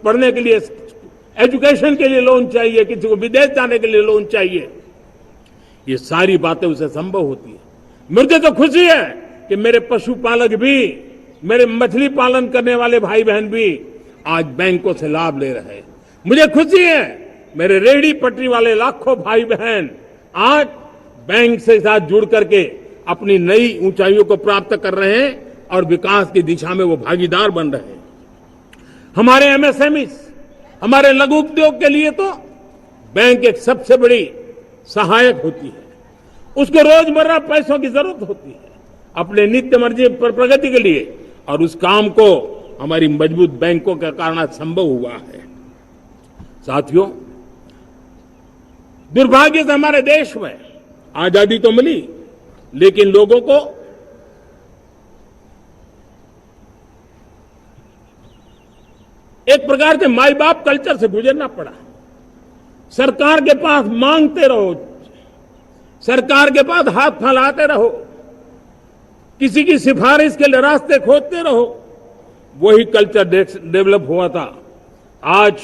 पढ़ने के लिए, एजुकेशन के लिए लोन चाहिए, किसी को विदेश जाने के लिए लोन चाहिए, ये सारी बातें उसे संभव होती है। मुझे तो खुशी है कि मेरे पशुपालक भी, मेरे मछली पालन करने वाले भाई बहन भी आज बैंकों से लाभ ले रहे हैं। मुझे खुशी है मेरे रेहड़ी पटरी वाले लाखों भाई बहन आज बैंक से साथ जुड़ करके अपनी नई ऊंचाइयों को प्राप्त कर रहे हैं और विकास की दिशा में वो भागीदार बन रहे हैं। हमारे एमएसएमई, हमारे लघु उद्योग के लिए तो बैंक एक सबसे बड़ी सहायक होती है। उसको रोजमर्रा पैसों की जरूरत होती है अपने नित्य मर्जी पर प्रगति के लिए, और उस काम को हमारी मजबूत बैंकों के कारण संभव हुआ है। साथियों, दुर्भाग्य से हमारे देश में आजादी तो मिली, लेकिन लोगों को एक प्रकार से माई बाप कल्चर से गुजरना पड़ा। सरकार के पास मांगते रहो, सरकार के पास हाथ फैलाते रहो, किसी की सिफारिश के लिए रास्ते खोजते रहो, वही कल्चर डेवलप हुआ था। आज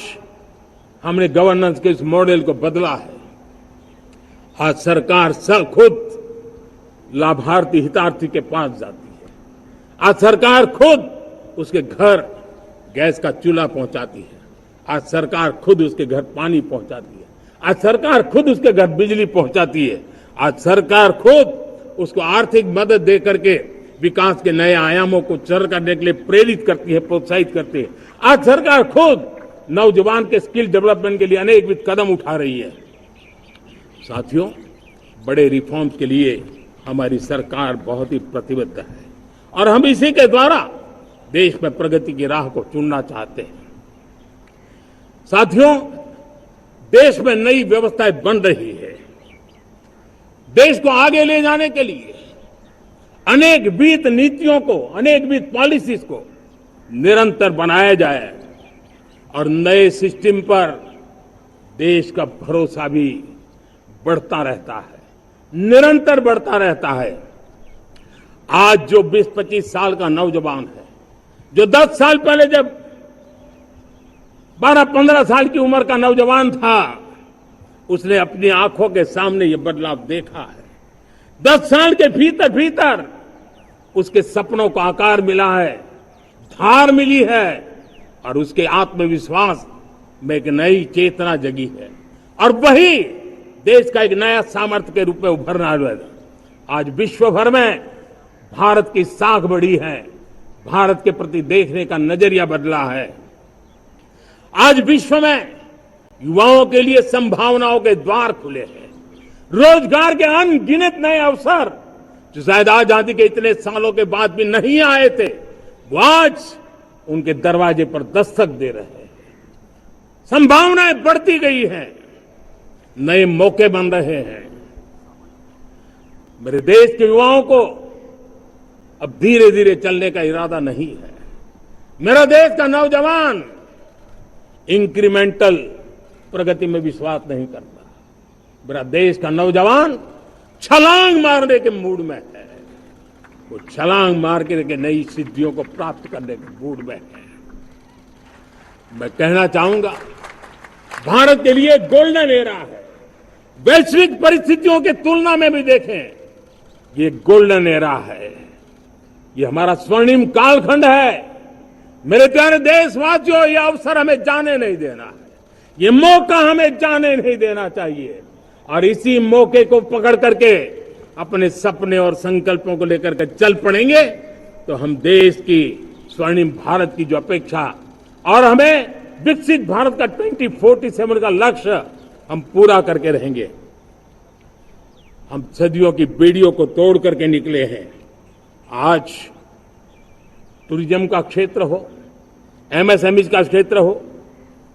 हमने गवर्नेंस के इस मॉडल को बदला है। आज सरकार खुद लाभार्थी हितार्थी के पास जाती है। आज सरकार खुद उसके घर गैस का चूल्हा पहुंचाती है। आज सरकार खुद उसके घर पानी पहुंचाती है। आज सरकार खुद उसके घर बिजली पहुंचाती है। आज सरकार खुद उसको आर्थिक मदद दे करके विकास के नए आयामों को सर करने के लिए प्रेरित करती है, प्रोत्साहित करती है। आज सरकार खुद नौजवान के स्किल डेवलपमेंट के लिए अनेकविध कदम उठा रही है। साथियों, बड़े रिफॉर्म्स के लिए हमारी सरकार बहुत ही प्रतिबद्ध है और हम इसी के द्वारा देश में प्रगति की राह को चुनना चाहते हैं। साथियों, देश में नई व्यवस्थाएं बन रही है। देश को आगे ले जाने के लिए अनेकविध नीतियों को, अनेकविध पॉलिसीज को निरंतर बनाया जाए और नए सिस्टम पर देश का भरोसा भी बढ़ता रहता है, निरंतर बढ़ता रहता है। आज जो 20-25 साल का नौजवान है, जो 10 साल पहले जब 12-15 साल की उम्र का नौजवान था, उसने अपनी आंखों के सामने ये बदलाव देखा है। 10 साल के भीतर उसके सपनों को आकार मिला है, धार मिली है और उसके आत्मविश्वास में एक नई चेतना जगी है और वही देश का एक नया सामर्थ्य के रूप में उभरना है। आज विश्व भर में भारत की साख बढ़ी है, भारत के प्रति देखने का नजरिया बदला है। आज विश्व में युवाओं के लिए संभावनाओं के द्वार खुले हैं, रोजगार के अनगिनत नए अवसर जो शायद आजादी के इतने सालों के बाद भी नहीं आए थे, वो आज उनके दरवाजे पर दस्तक दे रहे हैं। संभावनाएं बढ़ती गई हैं, नए मौके बन रहे हैं। मेरे देश के युवाओं को अब धीरे धीरे चलने का इरादा नहीं है। मेरा देश का नौजवान इंक्रीमेंटल प्रगति में विश्वास नहीं करता। मेरा देश का नौजवान छलांग मारने के मूड में है। वो छलांग मार के नई सिद्धियों को प्राप्त करने के मूड में है। मैं कहना चाहूंगा, भारत के लिए गोल्डन एरा है। वैश्विक परिस्थितियों की तुलना में भी देखें, ये गोल्डन एरा है, ये हमारा स्वर्णिम कालखंड है। मेरे प्यारे देशवासियों, ये अवसर हमें जाने नहीं देना है, ये मौका हमें जाने नहीं देना चाहिए और इसी मौके को पकड़ करके अपने सपने और संकल्पों को लेकर के चल पड़ेंगे तो हम देश की स्वर्णिम भारत की जो अपेक्षा और हमें विकसित भारत का 2047 का लक्ष्य हम पूरा करके रहेंगे। हम सदियों की बेड़ियों को तोड़ करके निकले हैं। आज टूरिज्म का क्षेत्र हो, एमएसएमई का क्षेत्र हो,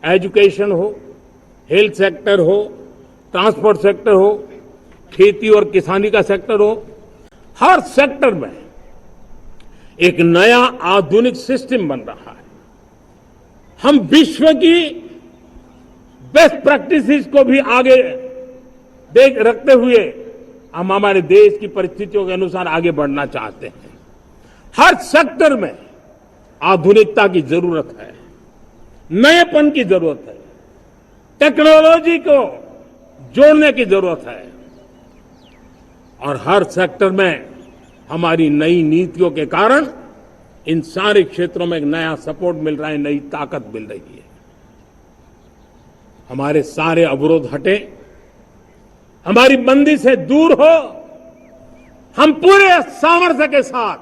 एजुकेशन हो, हेल्थ सेक्टर हो, ट्रांसपोर्ट सेक्टर हो, खेती और किसानी का सेक्टर हो, हर सेक्टर में एक नया आधुनिक सिस्टम बन रहा है। हम विश्व की बेस्ट प्रैक्टिसेस को भी आगे देख रखते हुए हम हमारे देश की परिस्थितियों के अनुसार आगे बढ़ना चाहते हैं। हर सेक्टर में आधुनिकता की जरूरत है। नएपन की जरूरत है, टेक्नोलॉजी को जोड़ने की जरूरत है और हर सेक्टर में हमारी नई नीतियों के कारण इन सारे क्षेत्रों में एक नया सपोर्ट मिल रहा है, नई ताकत मिल रही है। हमारे सारे अवरोध हटे, हमारी बंदी से दूर हो, हम पूरे सामर्थ्य के साथ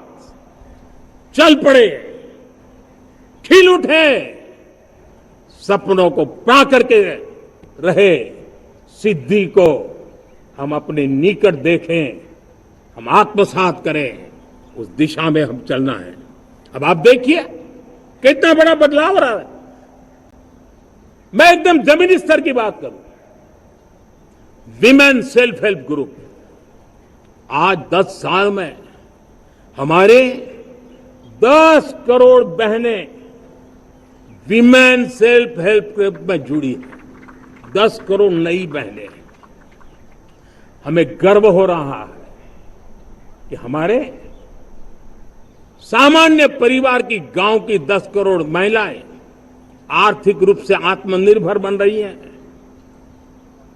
चल पड़े, खिल उठे, सपनों को पा करके रहे, सिद्धि को हम अपने निकट देखें, हम आत्मसात करें, उस दिशा में हम चलना है। अब आप देखिए कितना बड़ा बदलाव रहा है। मैं एकदम जमीनी स्तर की बात करूं, विमेन सेल्फ हेल्प ग्रुप आज 10 साल में हमारे 10 करोड़ बहनें विमेन सेल्फ हेल्प ग्रुप में जुड़ी है। 10 करोड़ नई बहनें। हमें गर्व हो रहा है कि हमारे सामान्य परिवार की, गांव की 10 करोड़ महिलाएं आर्थिक रूप से आत्मनिर्भर बन रही हैं।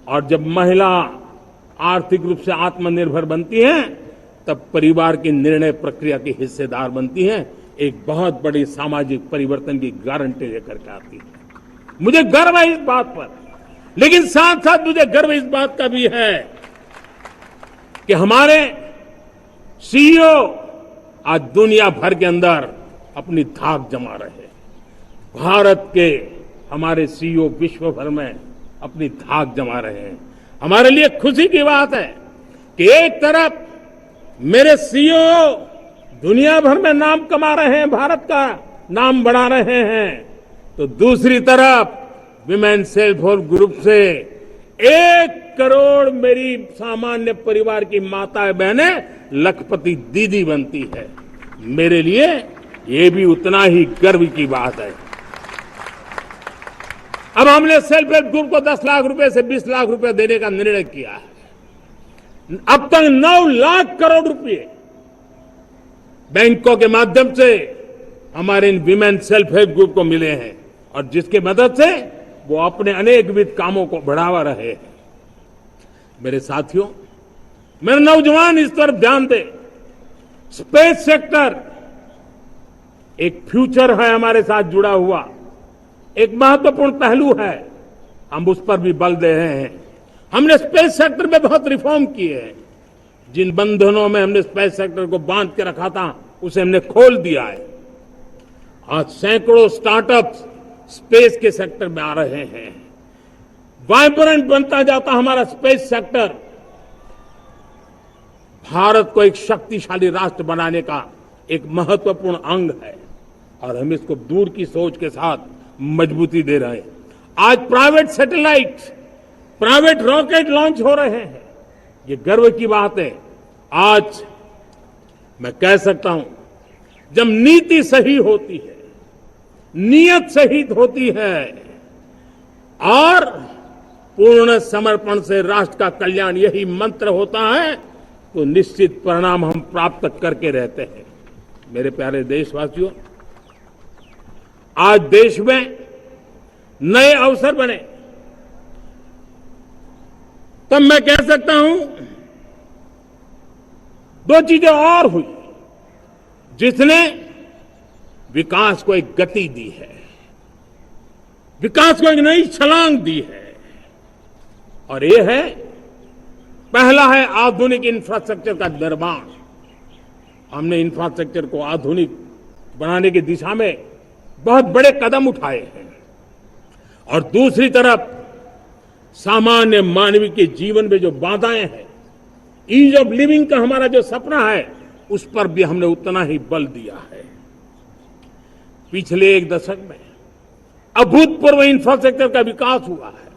और जब महिला आर्थिक रूप से आत्मनिर्भर बनती हैं, तब परिवार की निर्णय प्रक्रिया की हिस्सेदार बनती हैं, एक बहुत बड़ी सामाजिक परिवर्तन की गारंटी लेकर के आती है। मुझे गर्व है इस बात पर, लेकिन साथ साथ मुझे गर्व इस बात का भी है कि हमारे सीईओ आज दुनिया भर के अंदर अपनी धाक जमा रहे हैं। भारत के हमारे सीईओ विश्व भर में अपनी धाक जमा रहे हैं। हमारे लिए खुशी की बात है कि एक तरफ मेरे सीईओ दुनिया भर में नाम कमा रहे हैं, भारत का नाम बढ़ा रहे हैं, तो दूसरी तरफ विमेन सेल्फ हेल्प ग्रुप से 1 करोड़ मेरी सामान्य परिवार की माताएं बहनें लखपति दीदी बनती है। मेरे लिए ये भी उतना ही गर्व की बात है। अब हमने सेल्फ हेल्प ग्रुप को 10 लाख रुपए से 20 लाख रुपए देने का निर्णय किया है। अब तक 9 लाख करोड़ रुपए बैंकों के माध्यम से हमारे इन विमेन सेल्फ हेल्प ग्रुप को मिले हैं और जिसकी मदद से वो अपने अनेकविध कामों को बढ़ावा रहे हैं। मेरे साथियों, मेरे नौजवान इस तरफ ध्यान दें। स्पेस सेक्टर एक फ्यूचर है हमारे साथ जुड़ा हुआ, एक महत्वपूर्ण पहलू है। हम उस पर भी बल दे रहे हैं। हमने स्पेस सेक्टर में बहुत रिफॉर्म किए हैं। जिन बंधनों में हमने स्पेस सेक्टर को बांध के रखा था, उसे हमने खोल दिया है। आज सैकड़ों स्टार्टअप्स स्पेस के सेक्टर में आ रहे हैं। वाइब्रेंट बनता जाता हमारा स्पेस सेक्टर भारत को एक शक्तिशाली राष्ट्र बनाने का एक महत्वपूर्ण अंग है और हम इसको दूर की सोच के साथ मजबूती दे रहे हैं। आज private satellite, private rocket launch हो रहे हैं। ये गर्व की बात है। आज मैं कह सकता हूं, जब नीति सही होती है, नियत सही होती है और पूर्ण समर्पण से राष्ट्र का कल्याण यही मंत्र होता है, तो निश्चित परिणाम हम प्राप्त करके रहते हैं। मेरे प्यारे देशवासियों, आज देश में नए अवसर बने, तब मैं कह सकता हूं 2 चीजें और हुई जिसने विकास को एक गति दी है, विकास को एक नई छलांग दी है। और ये है, पहला है आधुनिक इंफ्रास्ट्रक्चर का निर्माण। हमने इंफ्रास्ट्रक्चर को आधुनिक बनाने की दिशा में बहुत बड़े कदम उठाए हैं। और दूसरी तरफ सामान्य मानवीय के जीवन में जो बाधाएं हैं, ईज ऑफ लिविंग का हमारा जो सपना है, उस पर भी हमने उतना ही बल दिया है। पिछले 1 दशक में अभूतपूर्व इंफ्रास्ट्रक्चर का विकास हुआ है।